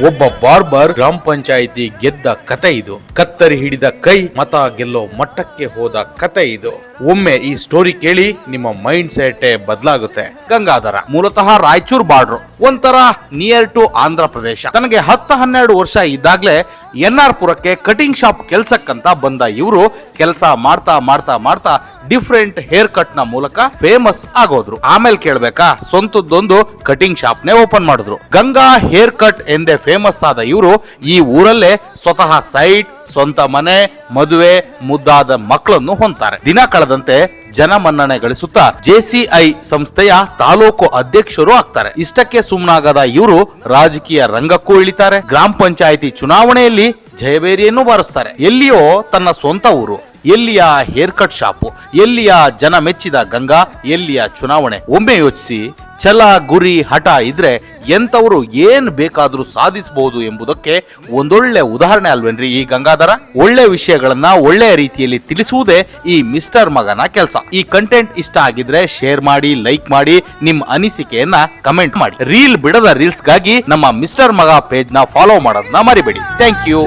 ಒಬ್ಬ ಬಾರ್ಬರ್ ಗ್ರಾಮ ಪಂಚಾಯಿತಿ ಗೆದ್ದ ಕತೆ ಇದು. ಕತ್ತರಿ ಹಿಡಿದ ಕೈ ಮತ ಗೆಲ್ಲೋ ಮಟ್ಟಕ್ಕೆ ಹೋದ ಕತೆ ಇದು. ಒಮ್ಮೆ ಈ ಸ್ಟೋರಿ ಕೇಳಿ ನಿಮ್ಮ ಮೈಂಡ್ ಸೆಟ್ ಬದಲಾಗುತ್ತೆ. ಗಂಗಾಧರ ಮೂಲತಃ ರಾಯಚೂರು ಬಾರ್ಡರ್, ಒಂಥರ ನಿಯರ್ ಟು ಆಂಧ್ರ ಪ್ರದೇಶ. ತನಗೆ 10-12 ವರ್ಷ ಇದ್ದಾಗ್ಲೇ NR ಪುರಕ್ಕೆ ಕಟಿಂಗ್ ಶಾಪ್ ಕೆಲ್ಸಕ್ಕಂತ ಬಂದ ಇವರು ಕೆಲಸ ಮಾಡ್ತಾ ಮಾಡ್ತಾ ಮಾಡ್ತಾ ಡಿಫ್ರೆಂಟ್ ಹೇರ್ ಕಟ್ ನ ಮೂಲಕ ಫೇಮಸ್ ಆಗೋದ್ರು. ಆಮೇಲೆ ಕೇಳ್ಬೇಕಾ, ಸ್ವಂತದ್ದೊಂದು ಕಟಿಂಗ್ ಶಾಪ್ ನೇ ಓಪನ್ ಮಾಡಿದ್ರು. ಗಂಗಾ ಹೇರ್ ಕಟ್ ಎಂದೇ ಫೇಮಸ್ ಆದ ಇವರು ಈ ಊರಲ್ಲೇ ಸ್ವತಃ ಸೈಟ್, ಸ್ವಂತ ಮನೆ, ಮದುವೆ, ಮುದ್ದಾದ ಮಕ್ಕಳನ್ನು ಹೊಂತಾರೆ. ದಿನ ಕಳೆದಂತೆ ಜನಮನ್ನಣೆ ಗಳಿಸುತ್ತಾ JCI ಸಂಸ್ಥೆಯ ತಾಲೂಕು ಅಧ್ಯಕ್ಷರು ಆಗ್ತಾರೆ. ಇಷ್ಟಕ್ಕೆ ಸುಮ್ಮನಾಗದ ಇವರು ರಾಜಕೀಯ ರಂಗಕ್ಕೂ ಇಳಿತಾರೆ. ಗ್ರಾಮ ಪಂಚಾಯಿತಿ ಚುನಾವಣೆಯಲ್ಲಿ ಜಯಬೇರಿಯನ್ನು ಬಾರಿಸ್ತಾರೆ. ಎಲ್ಲಿಯೋ ತನ್ನ ಸ್ವಂತ ಊರು, ಎಲ್ಲಿಯ ಹೇರ್ ಕಟ್ ಶಾಪು, ಎಲ್ಲಿಯ ಜನ ಮೆಚ್ಚಿದ ಗಂಗಾ, ಎಲ್ಲಿಯ ಚುನಾವಣೆ. ಒಮ್ಮೆ ಯೋಚಿಸಿ, ಛಲ, ಗುರಿ, ಹಠ ಇದ್ರೆ ಎಂತವರು ಏನ್ ಬೇಕಾದ್ರೂ ಸಾಧಿಸಬಹುದು ಎಂಬುದಕ್ಕೆ ಒಂದೊಳ್ಳೆ ಉದಾಹರಣೆ ಅಲ್ವೇನ್ರಿ ಈ ಗಂಗಾಧರ. ಒಳ್ಳೆ ವಿಷಯಗಳನ್ನ ಒಳ್ಳೆಯ ರೀತಿಯಲ್ಲಿ ತಿಳಿಸುವುದೇ ಈ ಮಿಸ್ಟರ್ ಮಗನ ಕೆಲಸ. ಈ ಕಂಟೆಂಟ್ ಇಷ್ಟ ಆಗಿದ್ರೆ ಶೇರ್ ಮಾಡಿ, ಲೈಕ್ ಮಾಡಿ, ನಿಮ್ ಅನಿಸಿಕೆಯನ್ನ ಕಮೆಂಟ್ ಮಾಡಿ. ರೀಲ್ ಬಿಡದ ರೀಲ್ಸ್ ಗಾಗಿ ನಮ್ಮ ಮಿಸ್ಟರ್ ಮಗ ಪೇಜ್ ನ ಫಾಲೋ ಮಾಡೋದನ್ನ ಮರಿಬೇಡಿ. Thank you.